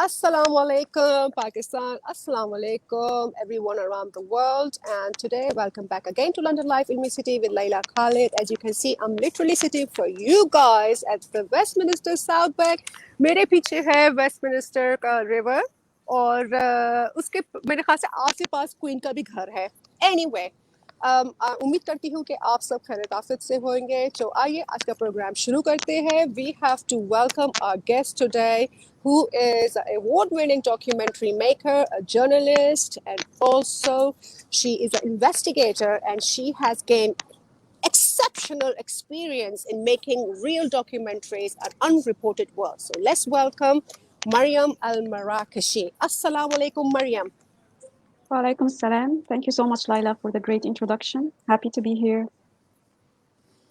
Assalamu alaikum, Pakistan. Assalamu alaikum, everyone around the world. And today, welcome back again to London Live Ilmi City with Laila Khalid. As you can see, I'm literally sitting for you guys at the Westminster South Bank. मेरे पीछे है Westminster का river और उसके मेरे ख्याल से आस-पास क्वीन का भी घर है. Anyway, उम्मीद करती हूँ कि आप सब खैर-ए-आफ़ियत से होंगे. तो आइए आज का प्रोग्राम शुरू करते हैं. We have to welcome our guest today, who is an award-winning documentary maker, a journalist, and also she is an investigator, and she has gained exceptional experience in making real documentaries and unreported work. So let's welcome Mariam El Marakeshy. Assalamu alaikum, Mariam. Walaikum salam. Thank you so much, Laila, for the great introduction. Happy to be here.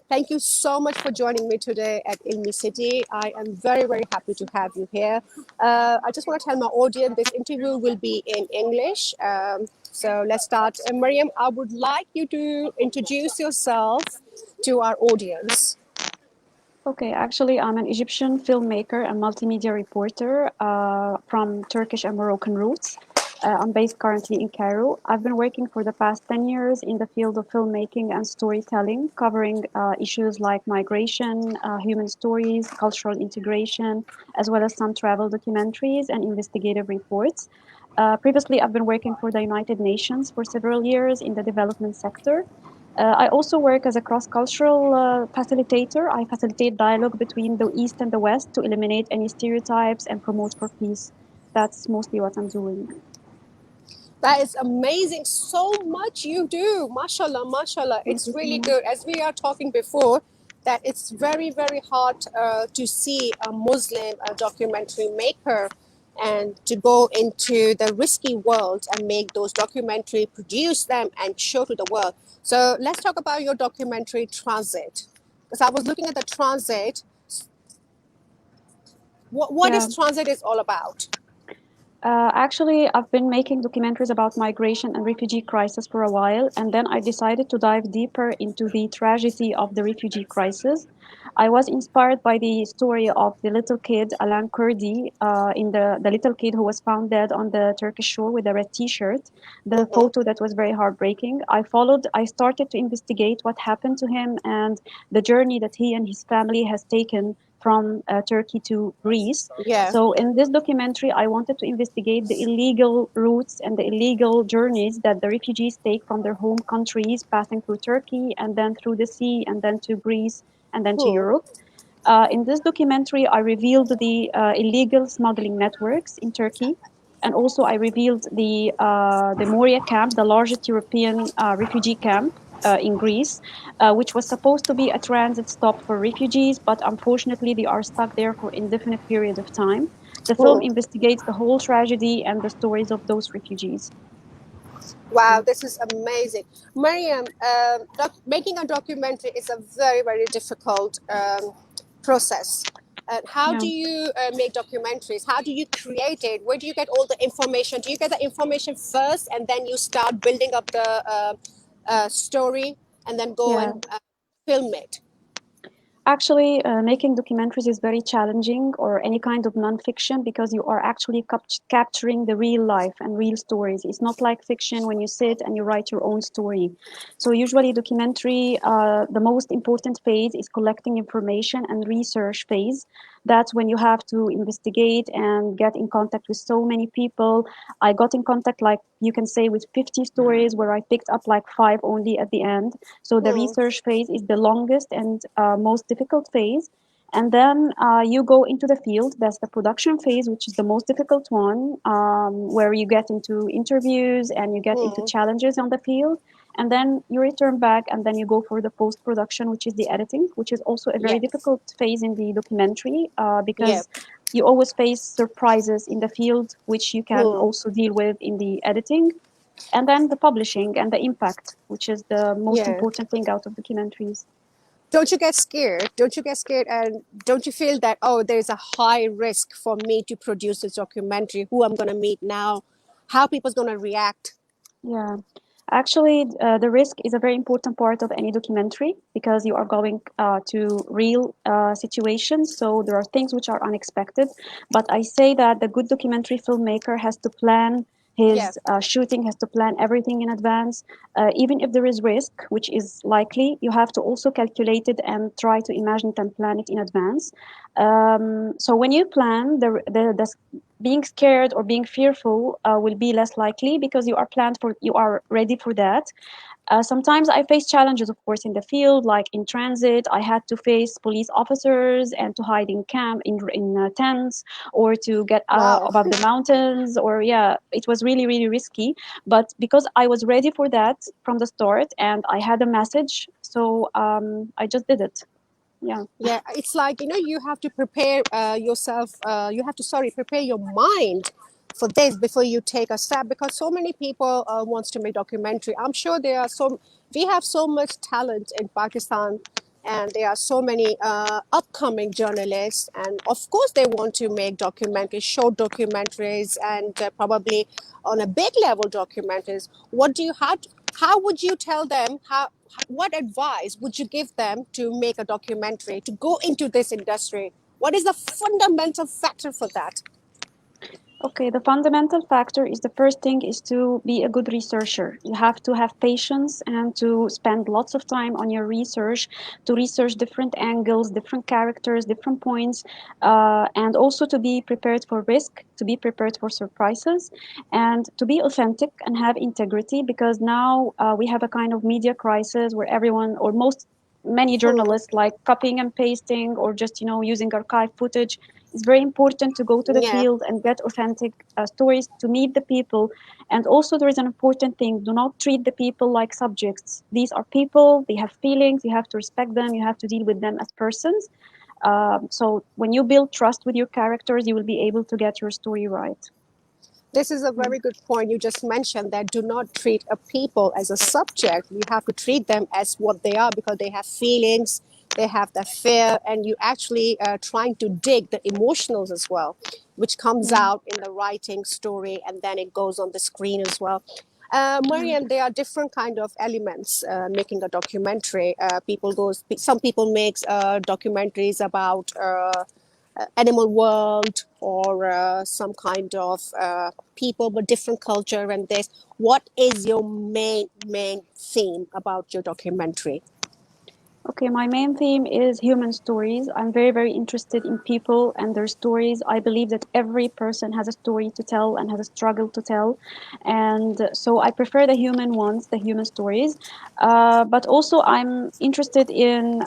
Thank you so much for joining me today at Ilmi City. I am very, very happy to have you here. I just want to tell my audience this interview will be in English. So let's start. Mariam, I would like you to introduce yourself to our audience. Okay, actually, I'm an Egyptian filmmaker and multimedia reporter from Turkish and Moroccan roots. I'm based currently in Cairo. I've been working for the past 10 years in the field of filmmaking and storytelling, covering issues like migration, human stories, cultural integration, as well as some travel documentaries and investigative reports. Previously, I've been working for the United Nations for several years in the development sector. I also work as a cross-cultural facilitator. I facilitate dialogue between the East and the West to eliminate any stereotypes and promote for peace. That's mostly what I'm doing. That is amazing. So much you do. Mashallah, mashallah. It's really good. As we are talking before, that it's very, very hard to see a Muslim documentary maker and to go into the risky world and make those documentary, produce them and show to the world. So let's talk about your documentary Transit. Because I was looking at the Transit. What is Transit is all about? Actually, I've been making documentaries about migration and refugee crisis for a while, and then I decided to dive deeper into the tragedy of the refugee crisis. I was inspired by the story of the little kid, Alan Kurdi, in the little kid who was found dead on the Turkish shore with a red t-shirt, the photo that was very heartbreaking. I started to investigate what happened to him and the journey that he and his family has taken from Turkey to Greece. Yeah. So in this documentary, I wanted to investigate the illegal routes and the illegal journeys that the refugees take from their home countries, passing through Turkey and then through the sea and then to Greece and then to Europe. In this documentary, I revealed the illegal smuggling networks in Turkey. And also I revealed the Moria camp, the largest European refugee camp in Greece, which was supposed to be a transit stop for refugees, but unfortunately they are stuck there for indefinite period of time. The film investigates the whole tragedy and the stories of those refugees. Wow, this is amazing. Mariam, making a documentary is a very, very difficult process. How do you make documentaries? How do you create it? Where do you get all the information? Do you get the information first and then you start building up the story and then go and film it? Actually, making documentaries is very challenging, or any kind of nonfiction, because you are actually capturing the real life and real stories. It's not like fiction when you sit and you write your own story. So usually documentary, the most important phase is collecting information and research phase. That's when you have to investigate and get in contact with so many people. I got in contact, like you can say, with 50 stories, where I picked up like 5 only at the end. So the research phase is the longest and most difficult phase. And then you go into the field. That's the production phase, which is the most difficult one, where you get into interviews and you get into challenges on the field. And then you return back and then you go for the post-production, which is the editing, which is also a very difficult phase in the documentary because you always face surprises in the field, which you can also deal with in the editing. And then the publishing and the impact, which is the most important thing out of documentaries. Don't you get scared? Don't you get scared? And don't you feel that, oh, there's a high risk for me to produce this documentary, who I'm going to meet now, how people's going to react? Yeah. Actually, the risk is a very important part of any documentary because you are going to real situations. So there are things which are unexpected. But I say that the good documentary filmmaker has to plan Yeah. his shooting, has to plan everything in advance. Even if there is risk, which is likely, you have to also calculate it and try to imagine it and plan it in advance. So when you plan, being scared or being fearful will be less likely because you are ready for that. Sometimes I face challenges, of course, in the field, like in transit. I had to face police officers and to hide in camp in tents, or to get Wow. above the mountains. Or yeah, it was really really risky. But because I was ready for that from the start and I had a message, so I just did it. Yeah. Yeah, it's like, you have to prepare yourself, you have to, sorry, prepare your mind for this before you take a step, because so many people wants to make documentary. I'm sure we have so much talent in Pakistan, and there are so many upcoming journalists, and of course they want to make documentaries, short documentaries, and probably on a big level documentaries. How would you tell them, what advice would you give them to make a documentary, to go into this industry? What is the fundamental factor for that? Okay, the fundamental factor is the first thing is to be a good researcher. You have to have patience and to spend lots of time on your research to research different angles, different characters, different points, and also to be prepared for risk, to be prepared for surprises, and to be authentic and have integrity because now we have a kind of media crisis where everyone or most many Hmm. journalists like copying and pasting or just using archive footage. It's very important to go to the Yeah. field and get authentic stories to meet the people. And also, there is an important thing: do not treat the people like subjects. These are people; they have feelings. You have to respect them. You have to deal with them as persons. So when you build trust with your characters, you will be able to get your story right. This is a Yeah. very good point. You just mentioned that do not treat a people as a subject. You have to treat them as what they are, because they have feelings, they have that fear, and you actually trying to dig the emotionals as well, which comes Yeah. out in the writing story, and then it goes on the screen as well. Yeah. Mariam, there are different kind of elements making a documentary. Some people makes documentaries about animal world, or some kind of people with different culture and this. What is your main theme about your documentary? Okay, my main theme is human stories. I'm very, very interested in people and their stories. I believe that every person has a story to tell and has a struggle to tell. And so I prefer the human ones, the human stories. But also, I'm interested in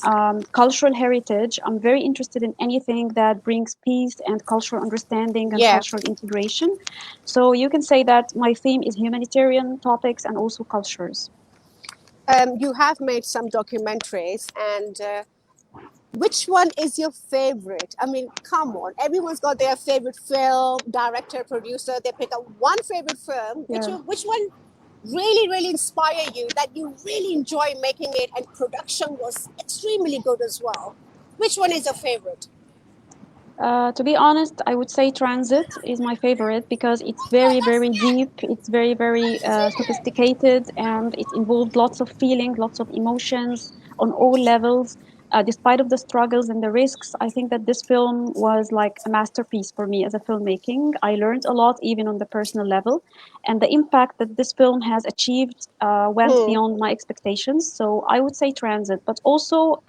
cultural heritage. I'm very interested in anything that brings peace and cultural understanding and Yeah. cultural integration. So you can say that my theme is humanitarian topics and also cultures. You have made some documentaries, and which one is your favorite? I mean, come on, everyone's got their favorite film, director, producer. They pick up one favorite film. which Yeah. one, which one really really inspire you, that you really enjoy making it, and production was extremely good as well? Which one is your favorite? To be honest, I would say Transit is my favorite because it's very, very deep. It's very, very sophisticated, and it involved lots of feelings, lots of emotions on all levels. Despite of the struggles and the risks, I think that this film was like a masterpiece for me as a filmmaking. I learned a lot, even on the personal level, and the impact that this film has achieved went Hmm. beyond my expectations. So I would say Transit, but also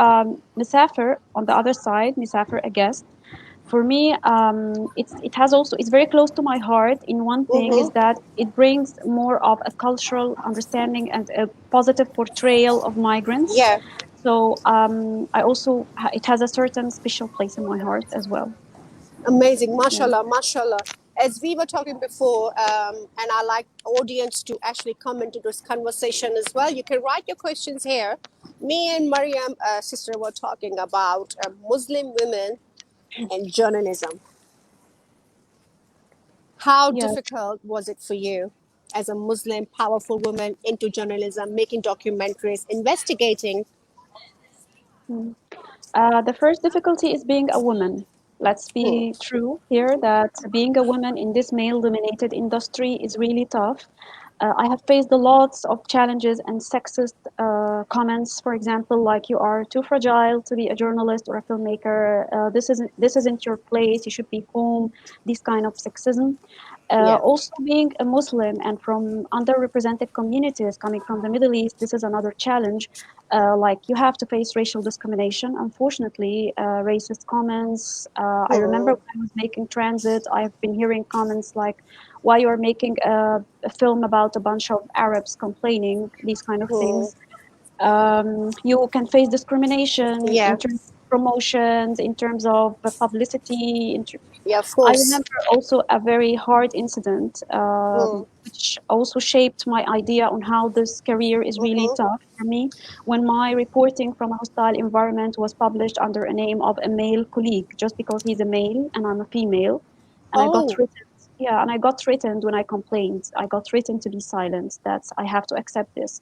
Misafer on the other side, Misafer, a guest for me, it has also it's very close to my heart. In one thing is Mm-hmm. that it brings more of a cultural understanding and a positive portrayal of migrants. Yeah. So I also it has a certain special place in my heart as well. Amazing. Yeah. Mashallah, mashallah. As we were talking before, and I like audience to actually come into this conversation as well. You can write your questions here. Me and Mariam, sister, were talking about Muslim women and journalism. How Yeah. difficult was it for you as a Muslim, powerful woman into journalism, making documentaries, investigating? Mm. The first difficulty is being a woman. Let's Hmm. be true here that being a woman in this male dominated industry is really tough. I have faced a lots of challenges and sexist comments, for example, like you are too fragile to be a journalist or a filmmaker. This isn't your place. You should be home. This kind of sexism. Yeah. Also, being a Muslim and from underrepresented communities coming from the Middle East, this is another challenge. Like you have to face racial discrimination. Unfortunately, racist comments. I remember Hmm. when I was making Transit, I've been hearing comments like, "Why you are making a film about a bunch of Arabs complaining?" These kind of Hmm. things. You can face discrimination Yeah. in terms of promotions, in terms of publicity, Yeah, of I course. remember also a very hard incident, Hmm. which also shaped my idea on how this career is really Hmm. tough for me. When my reporting from a hostile environment was published under a name of a male colleague, just because he's a male and I'm a female, and I got Oh, threatened. Yeah, and I got threatened when I complained. I got threatened to be silent. That I have to accept this.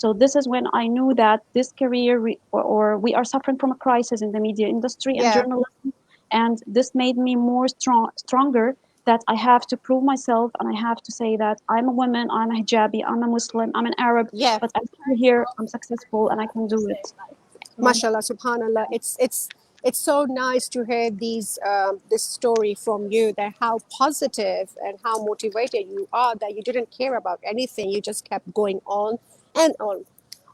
So this is when I knew that this career, or we are suffering from a crisis in the media industry and yeah. journalism, and this made me more stronger, that I have to prove myself and I have to say that I'm a woman, I'm a hijabi, I'm a Muslim, I'm an Arab, Yeah. but I'm still here, I'm successful, and I can do it. So, Mashallah, subhanallah. It's so nice to hear this story from you, that how positive and how motivated you are, that you didn't care about anything, you just kept going on and on.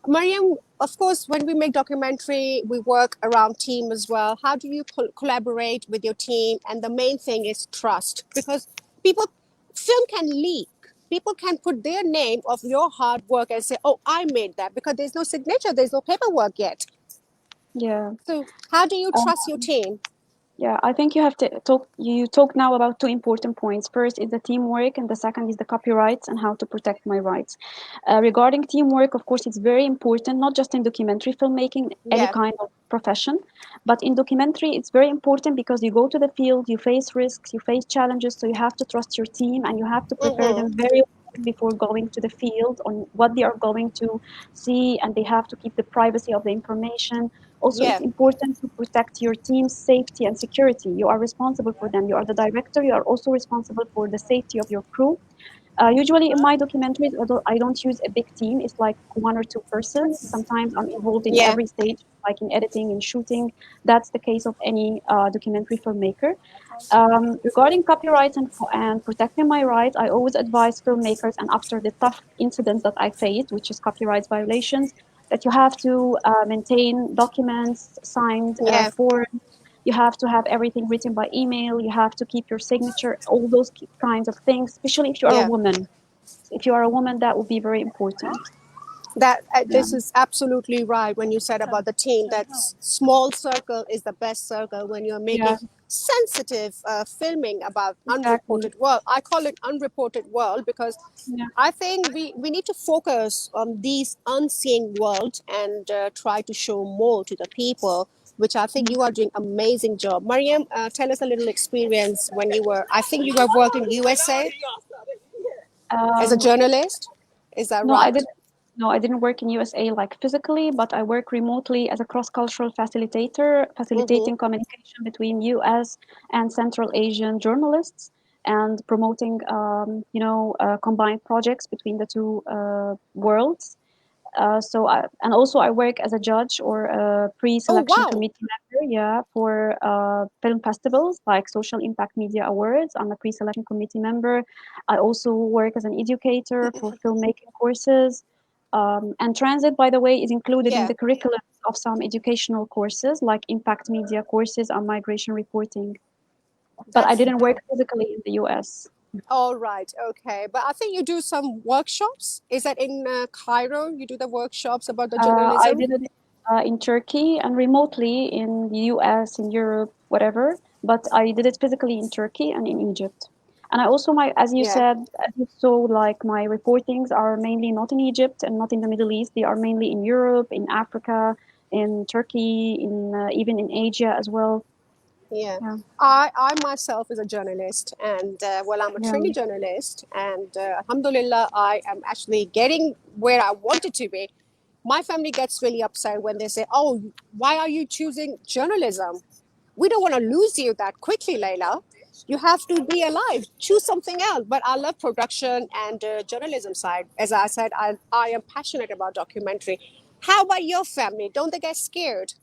Mariam, of course, when we make documentary, we work around team as well. How do you collaborate with your team? And the main thing is trust, because people, film can leak. People can put their name of your hard work and say, "Oh, I made that," because there's no signature, there's no paperwork yet. yeah. So, how do you Um, trust your team? Yeah, I think you have to talk. You talk now about two important points. First is the teamwork, and the second is the copyrights and how to protect my rights. Regarding teamwork, of course, it's very important, not just in documentary filmmaking, any Yeah. kind of profession, but in documentary, it's very important because you go to the field, you face risks, you face challenges, so you have to trust your team and you have to prepare them Mm-hmm. very well before going to the field on what they are going to see, and they have to keep the privacy of the information. Also, Yeah. it's important to protect your team's safety and security. You are responsible for them. You are the director. You are also responsible for the safety of your crew. Usually in my documentaries, I don't use a big team. It's like one or two persons. Sometimes I'm involved in Yeah. every stage, like in editing and shooting. That's the case of any documentary filmmaker. Regarding copyrights and protecting my rights, I always advise filmmakers, and after the tough incidents that I faced, which is copyright violations, that you have to maintain documents, signed Yeah. forms. You have to have everything written by email. You have to keep your signature, all those kinds of things, especially if you are a Yeah. woman. If you are a woman, that will be very important. That Yeah, this is absolutely right when you said about the team, that small circle is the best circle when you're yeah, making sensitive filming about exactly. unreported world. I call it unreported world because Yeah, I think we need to focus on these unseen world and try to show more to the people, which I think yeah. you are doing amazing job. Mariam, tell us a little experience when you were, I think you were working USA as a Um, journalist. Is that No, I right? didn't. No, I didn't work in USA like physically, but I work remotely as a cross-cultural facilitator, Mm-hmm. facilitating communication between US and Central Asian journalists and promoting, combined projects between the two worlds. And also I work as a judge or a Oh, pre-selection wow. committee member, yeah, for film festivals like Social Impact Media Awards. I'm a pre-selection committee member. I also work as an educator for filmmaking courses. And transit, by the way, is included in Yeah, the curriculum of some educational courses like impact media courses on migration reporting. But I that's didn't work physically in the US. all right. Okay. But I think you do some workshops. Is that in Cairo? You do the workshops about the I journalism? did it in Turkey and remotely in the US, in Europe, whatever. But I did it physically in Turkey and in Egypt. And I also, as you Yeah. said, as you saw, like my reportings are mainly not in Egypt and not in the Middle East. They are mainly in Europe, in Africa, in Turkey, in even in Asia as well. Yeah. Yeah, I myself is a journalist, and well, I'm a yeah, trainee journalist, and alhamdulillah, I am actually getting where I wanted to be. My family gets really upset when they say, "Oh, why are you choosing journalism? We don't want to lose you that quickly, Layla." You have to be alive. Choose something else. But I love production and journalism side. As I said, I am passionate about documentary. How about your family? Don't they get scared?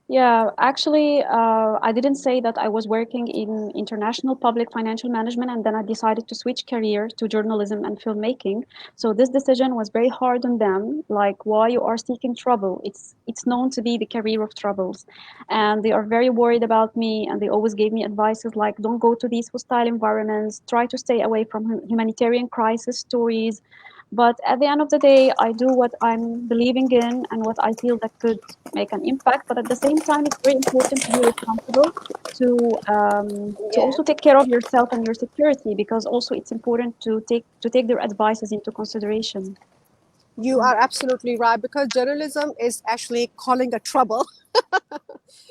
Yeah, actually, I didn't say that I was working in international public financial management and then I decided to switch career to journalism and filmmaking. So this decision was very hard on them, like why you are seeking trouble. It's known to be the career of troubles. And they are very worried about me and they always gave me advices like don't go to these hostile environments, try to stay away from humanitarian crisis stories. But at the end of the day, I do what I'm believing in and what I feel that could make an impact. But at the same time, it's very important to be responsible to Yeah. also take care of yourself and your security because also it's important to take their advices into consideration. You Yeah. are absolutely right because journalism is actually calling a trouble.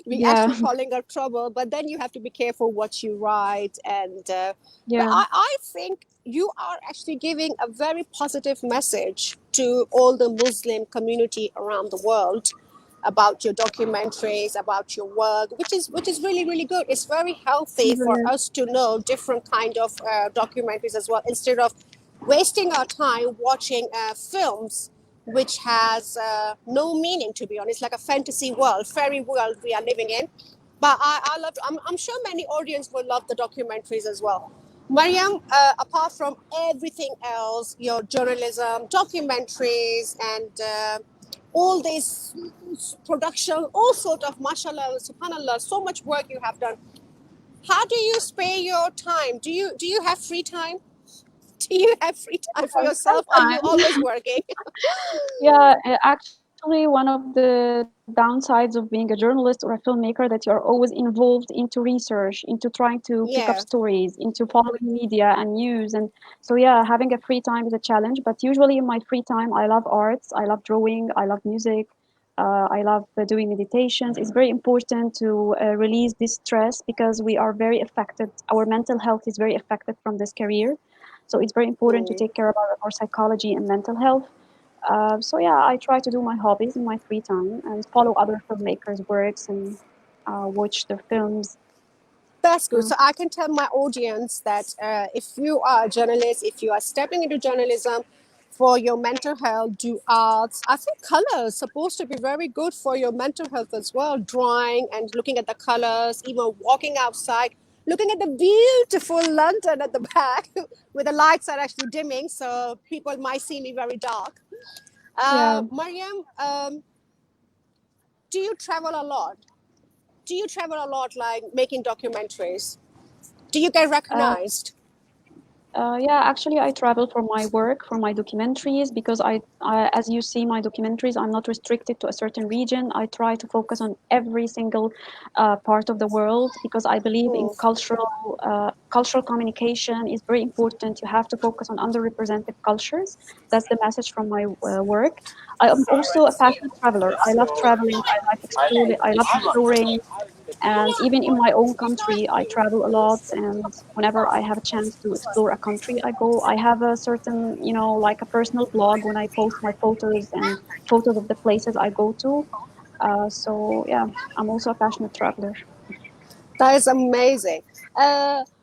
We Yeah. actually calling a trouble, but then you have to be careful what you write. And but Yeah. I think you are actually giving a very positive message to all the Muslim community around the world about your documentaries, about your work, which is really really good. It's very healthy for Yes. us to know different kind of documentaries as well, instead of wasting our time watching films which has no meaning, to be honest, like a fantasy world, fairy world we are living in. But I love, I'm sure many audience will love the documentaries as well. Mariam, apart from everything else, your journalism, documentaries, and all this production, all sort of, mashallah, subhanallah, so much work you have done. How do you spare your time? Do you have free time? Do you have free time for yourself, or are you Sometimes. always working? Yeah, actually, one of the downsides of being a journalist or a filmmaker that you are always involved into research, into trying to pick up Yeah. stories, into following media and news. And so, yeah, having a free time is a challenge. But usually in my free time, I love arts, I love drawing, I love music, I love doing meditations. It's very important to release this stress because we are very affected. Our mental health is very affected from this career. So it's very important to Mm. take care of our psychology and mental health. So yeah, I try to do my hobbies in my free time and follow other filmmakers' works and watch their films. That's good. Uh, So I can tell my audience that if you are a journalist, if you are stepping into journalism for your mental health, do arts. I think color is supposed to be very good for your mental health as well. Drawing and looking at the colors, even walking outside, looking at the beautiful London at the back, where the lights are actually dimming, so people might see me very dark. yeah. Mariam, do you travel a lot? Do you travel a lot, like making documentaries? Do you get Uh, recognized? yeah, actually, I travel for my work, for my documentaries, because as you see, my documentaries, I'm not restricted to a certain region. I try to focus on every single part of the world because I believe in Hmm. cultural communication is very important. You have to focus on underrepresented cultures. That's the message from my work. I am also a passionate traveler. I love traveling. I like exploring. I love exploring. And even in my own country, I travel a lot. And whenever I have a chance to explore a country, I go. I have a certain, like a personal blog when I post my photos and photos of the places I go to. So, yeah, I'm also a passionate traveler. That is amazing.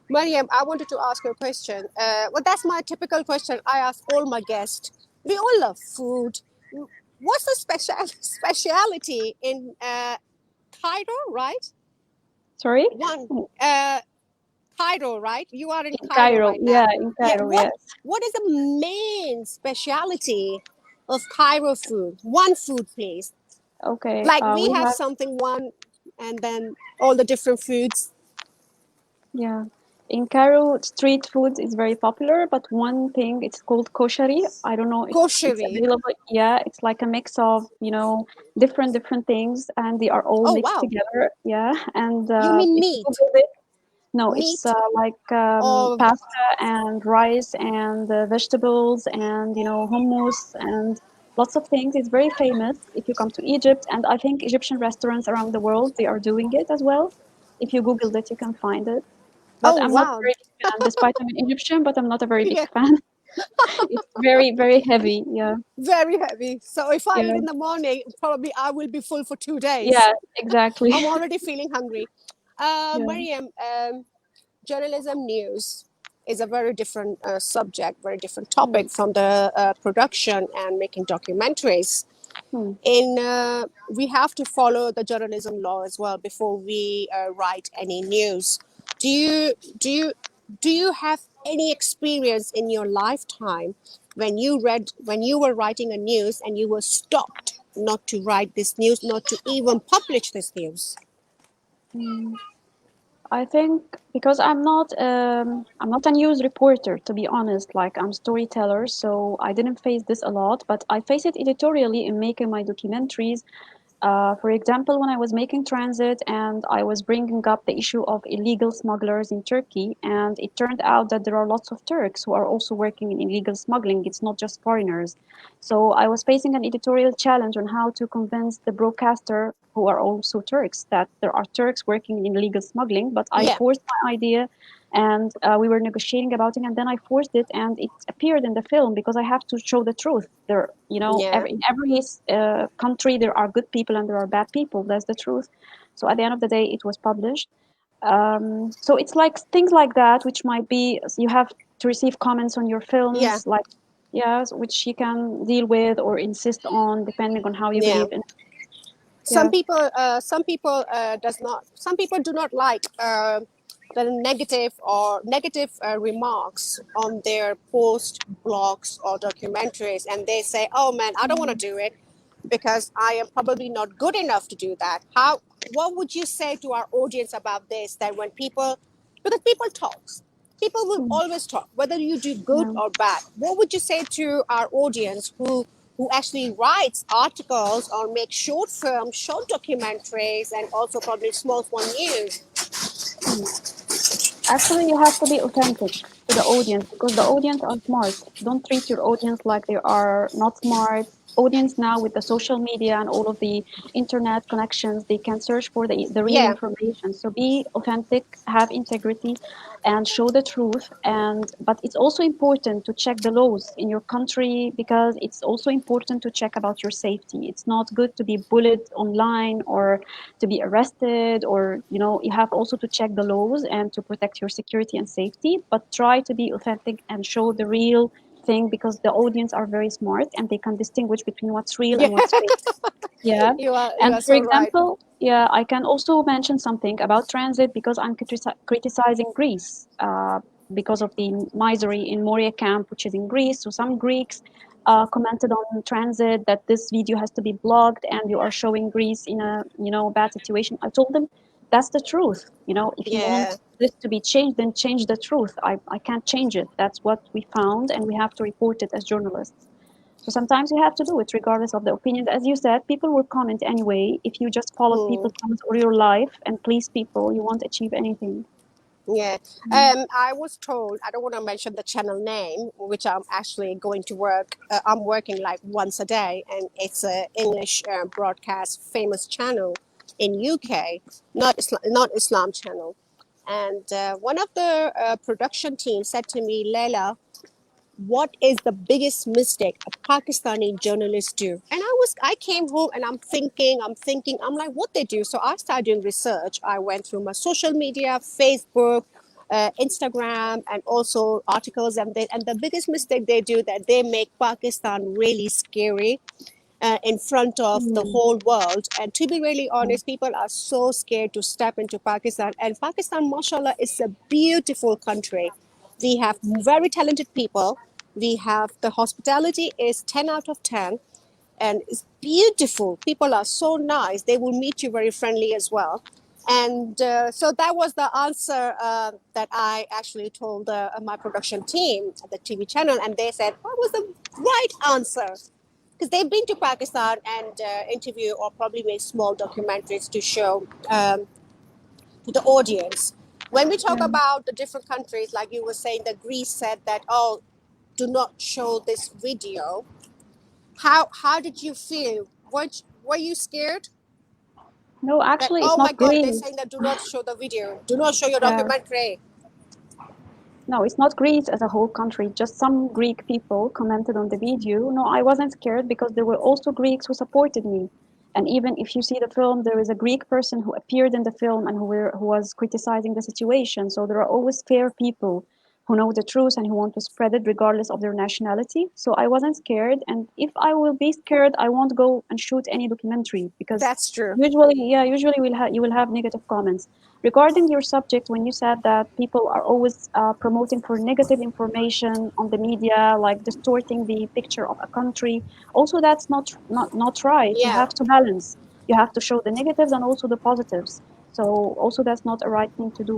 Mariam, I wanted to ask you a question. Well, that's my typical question I ask all my guests. We all love food. What's the speciality in Cairo, right? Sorry? One, uh, Cairo, right? You are in In Cairo Cairo. right now. Yeah, in Yeah. Cairo, What yes. What is the main speciality of Cairo food? One food, please. Okay, Like we we have have. something one, and then all the different foods. Yeah. In Cairo, street food is very popular, but one thing it's called koshari. I don't know, it's Koshery. available. Yeah, it's like a mix of, different things, and they are all Oh mixed wow. together. Yeah, and You mean if you meat? Google it, no, it's Meat like or pasta and rice and vegetables and hummus and lots of things. It's very famous if you come to Egypt, and I think Egyptian restaurants around the world they are doing it as well. If you Google it, you can find it. But oh I'm not a wow. very big fan, despite I'm an Egyptian, but I'm not a very big Yeah, fan. It's very, very heavy. Yeah, very heavy. So if I eat yeah, in the morning, probably I will be full for 2 days. yeah, exactly. I'm already feeling hungry. Yeah. Mariam, journalism news is a very different subject, very different topic from the production and making documentaries. Hmm. In We have to follow the journalism law as well before we write any news. Do you do you do you have any experience in your lifetime when you were writing a news and you were stopped not to write this news, not to even publish this news? Hmm. I think because I'm not a news reporter, to be honest. Like, I'm storyteller, so I didn't face this a lot, but I face it editorially in making my documentaries. For example, when I was making Transit and I was bringing up the issue of illegal smugglers in Turkey, and it turned out that there are lots of Turks who are also working in illegal smuggling. It's not just foreigners. So I was facing an editorial challenge on how to convince the broadcaster, who are also Turks, that there are Turks working in illegal smuggling. But I Yeah, forced my idea, and we were negotiating about it, and then I forced it, and it appeared in the film because I have to show the truth. There, yeah, in every country there are good people and there are bad people. That's the truth. So at the end of the day, it was published. So it's like things like that, which might be you have to receive comments on your yeah, films, like, yes, which you can deal with or insist on depending on how you yeah. believe in. Yeah. Some people does not. Some people do not like the negative remarks on their post blogs or documentaries, and they say, "Oh man, I don't want to Mm, do it because I am probably not good enough to do that." How? What would you say to our audience about this? That when people, because people talks, people will mm, always talk, whether you do good yeah. or bad. What would you say to our audience who actually writes articles or makes short films, short documentaries, and also probably small for news? Mm. Actually, you have to be authentic to the audience because the audience are smart. Don't treat your audience like they are not smart. Audience now with the social media and all of the internet connections, they can search for the real Yeah, information. So be authentic, have integrity, and show the truth. And but it's also important to check the laws in your country because it's also important to check about your safety. It's not good to be bullied online or to be arrested, or you have also to check the laws and to protect your security and safety, but try to be authentic and show the real thing because the audience are very smart and they can distinguish between what's real and yeah, what's fake. Yeah. you And are for so right. example, yeah, I can also mention something about transit because I'm criticizing Greece because of the misery in Moria camp, which is in Greece. So some Greeks commented on transit that this video has to be blocked and you are showing Greece in a bad situation. I told them that's the truth. If you Yeah. want this to be changed, then change the truth. I can't change it. That's what we found, and we have to report it as journalists. So sometimes you have to do it regardless of the opinions. As you said, people will comment anyway. If you just follow Hmm. people's comments or your life and please people, you won't achieve anything. Yeah. Mm. I was told, I don't want to mention the channel name, which I'm actually going to work. I'm working like once a day, and it's a English broadcast famous channel in UK, not Islam channel. And one of the production team said to me, Laila, what is the biggest mistake a Pakistani journalist do? And I came home and I'm like, what they do? So I started doing research. I went through my social media, Facebook, Instagram, and also articles. And the biggest mistake they do that they make Pakistan really scary in front of the Mm. whole world. And to be really Yeah. honest, people are so scared to step into Pakistan. And Pakistan, mashallah, is a beautiful country. We have very talented people. We have the hospitality is 10 out of 10, and it's beautiful. People are so nice. They will meet you very friendly as well. And so that was the answer that I actually told my production team at the TV channel, and they said, "What was the right answer?" Because they've been to Pakistan and interview or probably make small documentaries to show to the audience. When we talk Yeah. about the different countries, like you were saying, that Greece said that, oh, do not show this video. How did you feel? Were you scared No, that, actually, it's oh my not God, they're Greece. saying that do not show the video, do not show your Yeah. documentary? No, it's not Greece as a whole country. Just some Greek people commented on the video. No, I wasn't scared because there were also Greeks who supported me. And even if you see the film, there is a Greek person who appeared in the film and who was criticizing the situation. So there are always fair people who know the truth and who want to spread it regardless of their nationality. So I wasn't scared. And if I will be scared, I won't go and shoot any documentary because That's true. usually you will have negative comments. Regarding your subject, when you said that people are always promoting for negative information on the media, like distorting the picture of a country, also that's not right. You Yeah. have to balance. You have to show the negatives and also the positives. So also that's not a right thing to do.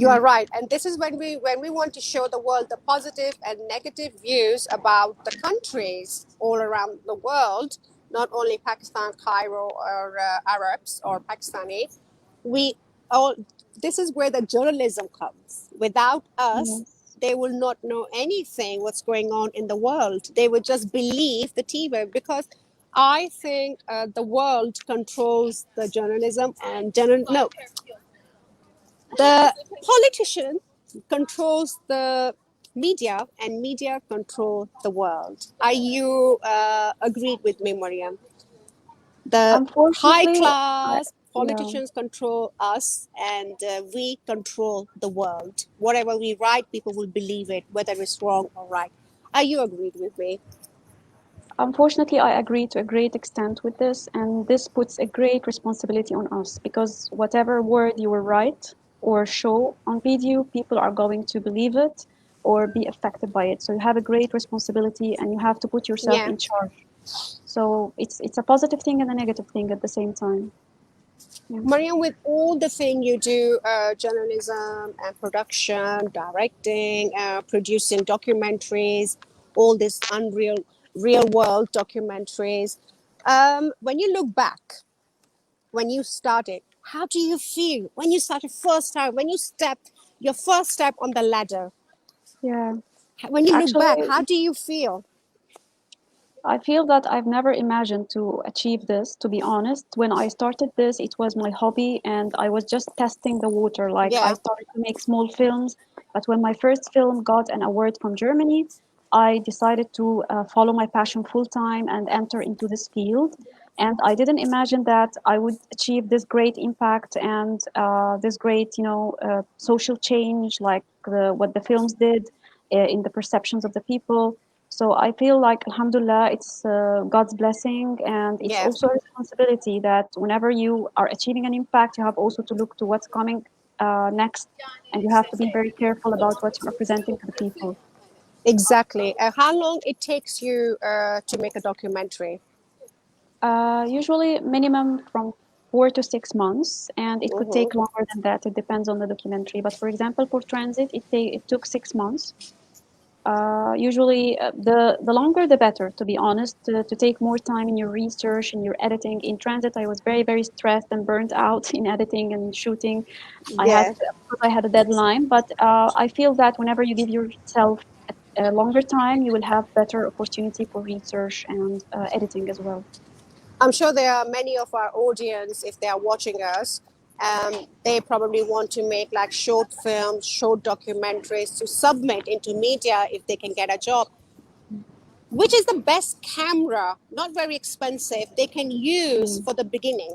You are right, and this is when we want to show the world the positive and negative views about the countries all around the world, not only Pakistan, Cairo, or Arabs or Pakistani. We all This is where the journalism comes. Without us, Yes. they will not know anything what's going on in the world. They would just believe the TV because I think the world controls the journalism and no, the politician controls the media and media control the world. Are you agreed with me, Mariam? The high Unfortunately, class yeah. politicians control us and we control the world. Whatever we write, people will believe it, whether it's wrong or right. Are you agreed with me? Unfortunately, I agree to a great extent with this, and this puts a great responsibility on us because whatever word you will write or show on video, people are going to believe it or be affected by it. So you have a great responsibility and you have to put yourself Yeah. in charge. So it's a positive thing and a negative thing at the same time. Yeah. Mariam, with all the thing you do, journalism and production, directing, producing documentaries, all these real world documentaries, when you look back, when you started, how do you feel when you started first time, when you stepped your first step on the ladder? Yeah. When you look back, Actually, how do you feel? I feel that I've never imagined to achieve this, to be honest. When I started this, it was my hobby and I was just testing the water. Like I Yeah, started to make small films, but when my first film got an award from Germany, I decided to follow my passion full time and enter into this field. And I didn't imagine that I would achieve this great impact and this great, social change, like what the films did in the perceptions of the people. So I feel like, Alhamdulillah, it's God's blessing, and it's yeah. also a responsibility that whenever you are achieving an impact, you have also to look to what's coming next, and you have to be very careful about what you are presenting to the people. Exactly. How long it takes you to make a documentary? Usually, minimum from 4 to 6 months, and it could Hmm. take longer than that. It depends on the documentary. But for example, for Transit, it took 6 months. Usually, the longer the better, to be honest, to take more time in your research and your editing. In Transit, I was very stressed and burnt out in editing and shooting. Yeah. Of course, I had a deadline, but I feel that whenever you give yourself a longer time, you will have better opportunity for research and editing as well. I'm sure there are many of our audience, if they are watching us, they probably want to make like short films, short documentaries to submit into media if they can get a job. Which is the best camera, not very expensive, they can use Mm. for the beginning?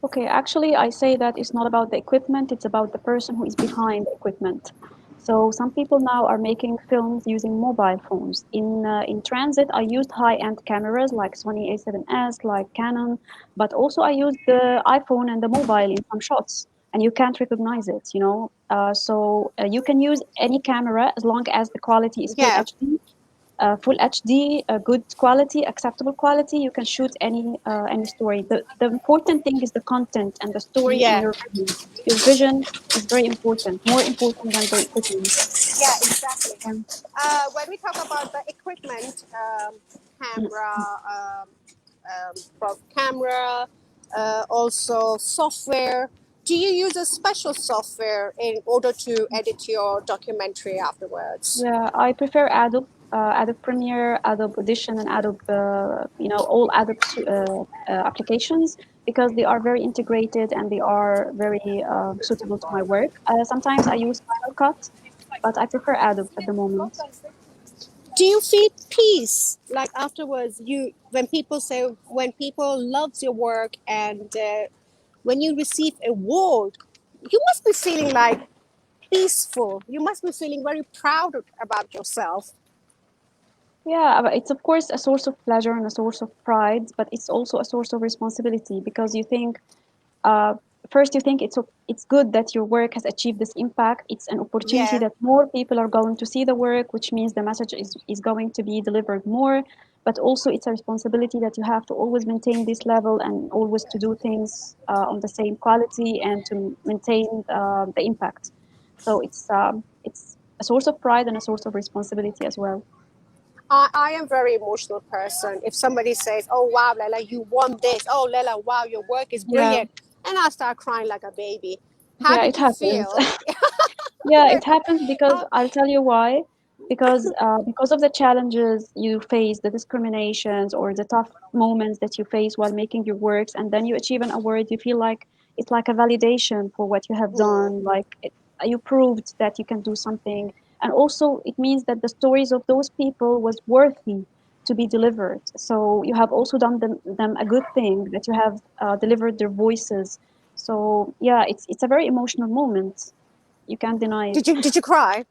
Okay, actually, I say that it's not about the equipment, it's about the person who is behind the equipment. So some people now are making films using mobile phones. In transit, I used high-end cameras like Sony A7S, like Canon, but also I used the iPhone and the mobile in some shots, and you can't recognize it, you know. So you can use any camera as long as the quality is full Yeah, HD, full HD, good quality, acceptable quality. You can shoot any story. The important thing is the content and the story and yeah, your vision. Your vision is very important, more important than the equipment. yeah, exactly. Yeah. When we talk about the equipment, Mm. camera, camera, also software. Do you use a special software in order to edit your documentary afterwards? Yeah, I prefer Adobe, Adobe Premiere, Adobe Audition, and Adobe, all Adobe applications because they are very integrated and they are very suitable to my work. Sometimes I use Final Cut, but I prefer Adobe at the moment. Do you feel peace like afterwards? You when people say when people loves your work and when you receive award, you must be feeling like peaceful. You must be feeling very proud about yourself. Yeah, but it's of course a source of pleasure and a source of pride, but it's also a source of responsibility because you think uh, first you think it's good that your work has achieved this impact. It's an opportunity Yeah. that more people are going to see the work, which means the message is going to be delivered more. But also it's a responsibility that you have to always maintain this level and always to do things on the same quality and to maintain the impact. So it's a source of pride and a source of responsibility as well. I am very emotional person. If somebody says, "Oh wow, Laila, you won this," "Oh Laila, wow, your work is Yeah, brilliant," and I start crying like a baby. How yeah, did it you happens. feel? Yeah, Yeah, it happens because how, I'll tell you why. Because of the challenges you face, the discriminations or the tough moments that you face while making your works, and then you achieve an award, you feel like it's like a validation for what you have hmm. done. You proved that you can do something, and also it means that the stories of those people was worthy to be delivered. So you have also done them a good thing that you have delivered their voices. So yeah, it's a very emotional moment. You can't deny it. Did you cry?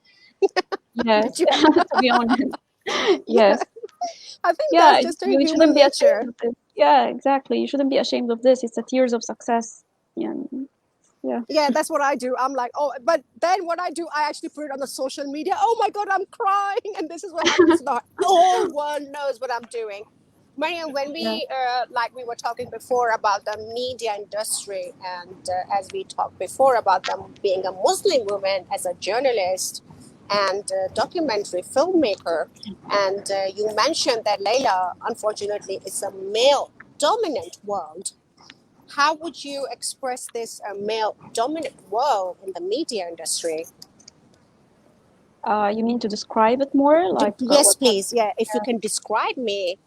Yes, Did you? to be honest. Yeah, Yes. I think Yeah, that's just a you human shouldn't be ashamed nature. of this. Yeah, exactly. You shouldn't be ashamed of this. It's a tears of success. Yeah. Yeah. Yeah, that's what I do. I'm like, oh, but then what I do, I actually put it on the social media. Oh my God, I'm crying, and this is what happens. Not all one knows what I'm doing. Mariam, when Yeah. we like we were talking before about the media industry, and as we talked before about them being a Muslim woman as a journalist and documentary filmmaker, and you mentioned that Layla, unfortunately, is a male dominant world. How would you express this male dominant world in the media industry? You mean to describe it more? Like Yes, what have please. Yeah, if you can describe me.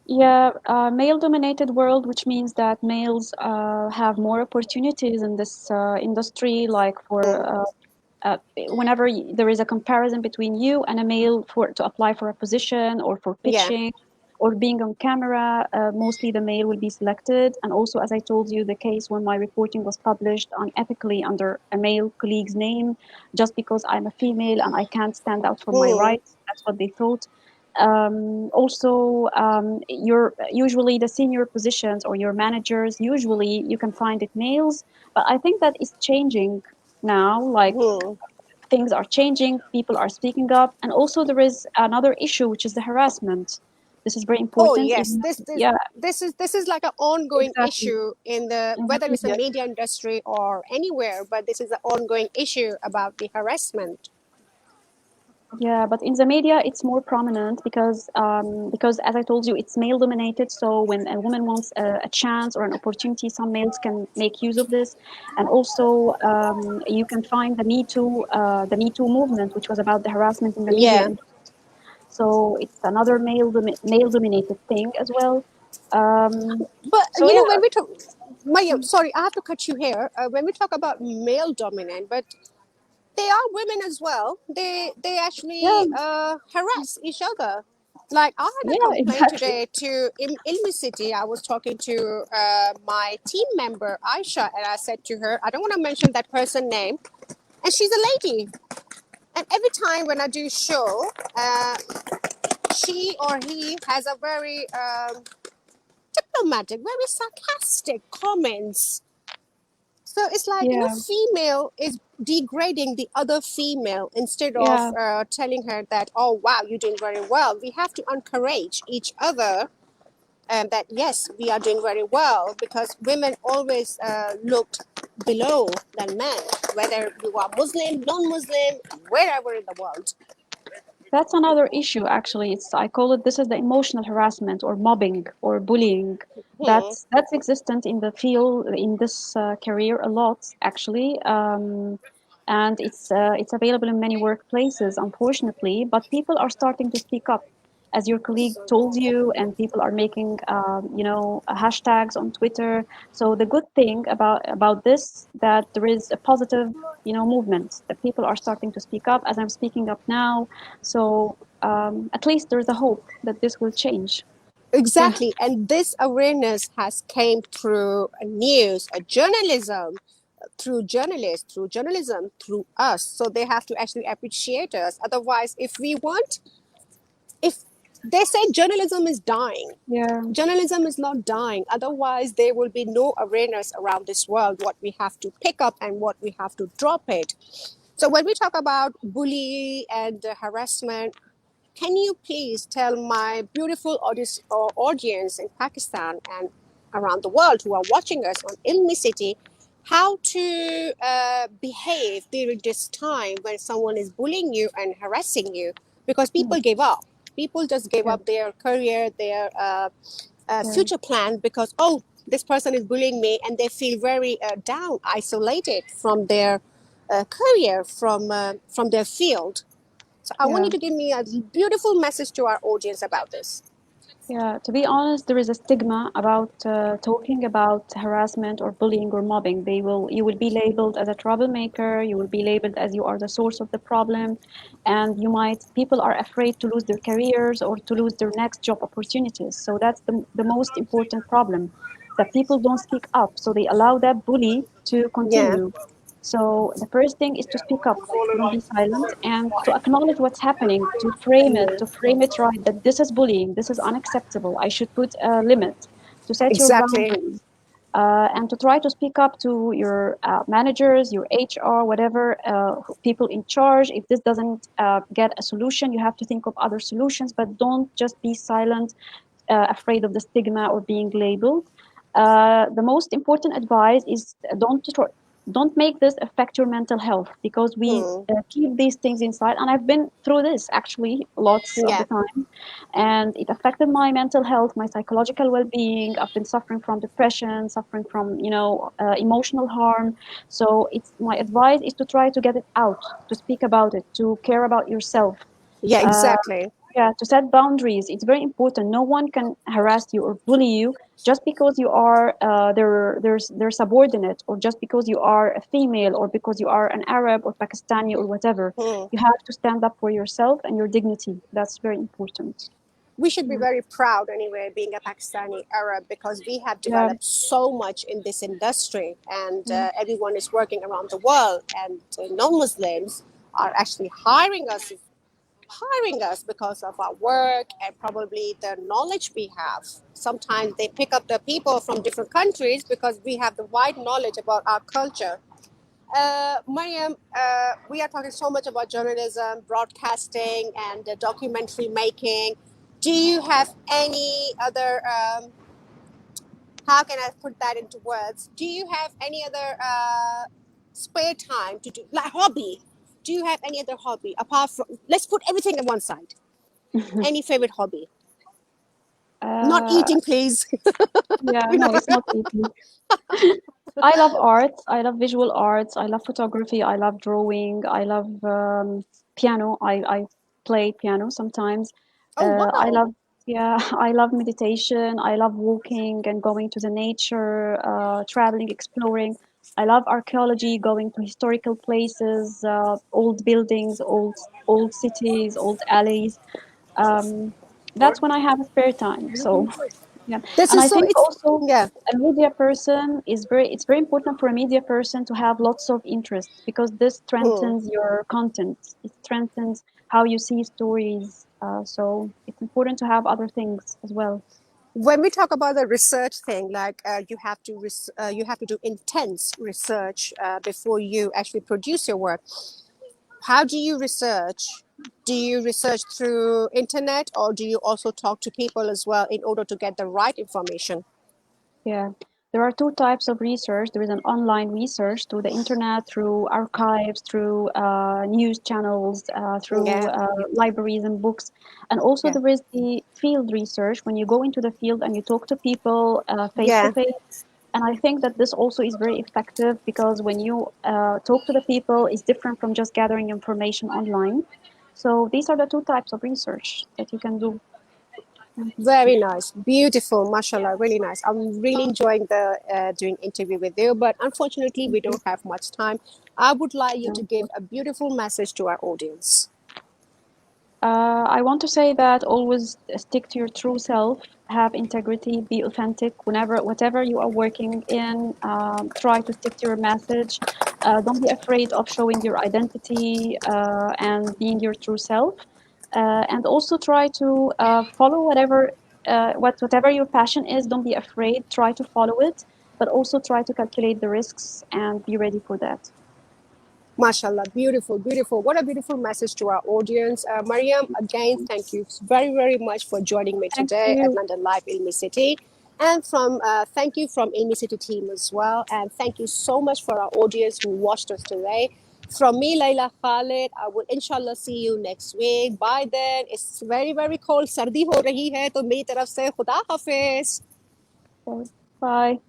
yeah, male-dominated world, which means that males have more opportunities in this industry, like for Mm, whenever there is a comparison between you and a male for to apply for a position or for yeah. pitching or being on camera, mostly the male will be selected. And also, as I told you, the case when my reporting was published unethically under a male colleague's name, just because I'm a female and I can't stand out for my Mm. rights. That's what they thought. Also, your usually the senior positions or your managers, usually you can find it males, but I think that is changing now. Like Mm. things are changing, people are speaking up, and also there is another issue, which is the harassment. This is very Oh important. yes, Even this yeah, this is like an ongoing exactly issue in the in the whether it's a media. media industry or anywhere, but this is an ongoing issue about the harassment. Yeah, but in the media, it's more prominent because as I told you, it's male dominated. So when a woman wants a chance or an opportunity, some males can make use of this. And also, you can find the Me Too movement, which was about the harassment in the media. Yeah, And so it's another male dominated thing as well. but So when yeah, we talk, Maya, sorry, I have to cut you here. When we talk about male dominant, but they are women as well. They yeah, actually harass each other. Like I had a yeah, complaint exactly. today to Ilmi City. I was talking to my team member Aisha, and I said to her, I don't want to mention that person name, and she's a lady. And every time when I do show, she or he has a very diplomatic, very sarcastic comments. So it's like, Yeah, female is degrading the other female instead of yeah. telling her that, oh, wow, you're doing very well. We have to encourage each other that, yes, we are doing very well because women always looked below than men, whether you are Muslim, non Muslim, wherever in the world. That's another issue, actually. I call it, this is the emotional harassment or mobbing or bullying. Hmm. That's existent in the field, in this career a lot, actually. And it's available in many workplaces, unfortunately, but people are starting to speak up, as your colleague told you, and people are making, hashtags on Twitter. So the good thing about this, that there is a positive, movement, that people are starting to speak up, as I'm speaking up now. So at least there's a hope that this will change. Yeah, Exactly. And this awareness has came through news, journalism, through journalists, through journalism, through us. So they have to actually appreciate us. Otherwise, if they say journalism is dying, yeah, journalism is not dying. Otherwise, there will be no awareness around this world, what we have to pick up and what we have to drop it. So when we talk about bullying and harassment, can you please tell my beautiful audience in Pakistan and around the world who are watching us on Ilmi City how to behave during this time when someone is bullying you and harassing you? Because mm, people give up. People just give yeah, up their career, their yeah, future plan because, oh, this person is bullying me, and they feel very down, isolated from their career, from their field. So I want yeah. you to give me a beautiful message to our audience about this. Yeah, to be honest, there is a stigma about talking about harassment or bullying or mobbing. You will be labeled as a troublemaker. You will be labeled as you are the source of the problem, and people are afraid to lose their careers or to lose their next job opportunities. So that's the most important problem, that people don't speak up. So they allow that bully to Yeah, continue. So the first thing is to speak up, don't be silent, and to acknowledge what's happening, to frame it right, that this is bullying, this is unacceptable. I should put a limit, to set your exactly. boundaries, and to try to speak up to your managers, your HR, whatever, people in charge. If this doesn't get a solution, you have to think of other solutions, but don't just be silent, afraid of the stigma or being labeled. The most important advice is don't make this affect your mental health, because we Hmm. keep these things inside. And I've been through this actually lots of the Yeah, time, and it affected my mental health, my psychological well-being. I've been suffering from depression, suffering from emotional harm. So it's my advice is to try to get it out, to speak about it, to care about yourself. yeah, uh, exactly. yeah, to set boundaries. It's very important. No one can harass you or bully you just because you are their subordinate, or just because you are a female, or because you are an Arab or Pakistani or whatever. Hmm. You have to stand up for yourself and your dignity. That's very important. We should be Yeah, very proud anyway, being a Pakistani Arab, because we have yeah, developed so much in this industry, and yeah, everyone is working around the world, and non-Muslims are actually hiring us because of our work and probably the knowledge we have. Sometimes they pick up the people from different countries because we have the wide knowledge about our culture. Mariam, we are talking so much about journalism, broadcasting, and documentary making. Do you have any other, how can I put that into words? Do you have any other spare time to do, like hobby? Do you have any other hobby apart from, let's put everything on one side. Any favorite hobby? Not uh, eating, please. yeah. We're No, not it's talking. not easy. I love art. I love visual arts. I love photography. I love drawing. I love piano. I play piano sometimes. Oh, I wow. love, yeah, I love meditation. I love walking and going to the nature, traveling, exploring. I love archaeology, going to historical places, old buildings, old cities, old alleys. Um, that's when I have a spare time. So yeah, This and is I so, think it's, also yeah. a media person is it's very important for a media person to have lots of interests, because this Hmm. strengthens your content. It strengthens how you see stories. So it's important to have other things as well. When we talk about the research thing, like you have to do intense research before you actually produce your work. How do you research? Do you research through internet, or do you also talk to people as well in order to get the right information? Yeah, there are two types of research. There is an online research through the internet, through archives, through news channels, through Yeah, libraries and books. And also yeah, there is the field research, when you go into the field and you talk to people face to yeah. face. And I think that this also is very effective, because when you talk to the people, it's different from just gathering information online. So these are the two types of research that you can do. Yeah. Very nice, beautiful, mashallah, really nice. I'm really enjoying the doing interview with you, but unfortunately, Thank we you. don't have much time. I would like you Yeah, to of give course. a beautiful message to our audience. I want to say that always stick to your true self, have integrity, be authentic. Whatever you are working in, try to stick to your message. Don't be afraid of showing your identity and being your true self. And also try to follow whatever your passion is. Don't be afraid. Try to follow it, but also try to calculate the risks and be ready for that. Mashallah, beautiful, beautiful. What a beautiful message to our audience. Mariam, again, thank you very, very much for joining me Thank today at you. London Live Ilmi City. And thank you from Ilmi City team as well. And thank you so much for our audience who watched us today. From me, Laila Khalid, I will inshallah see you next week. By then, it's very, very cold. Sardi ho rahi hai, to meri taraf se khuda hafiz. Okay. Bye.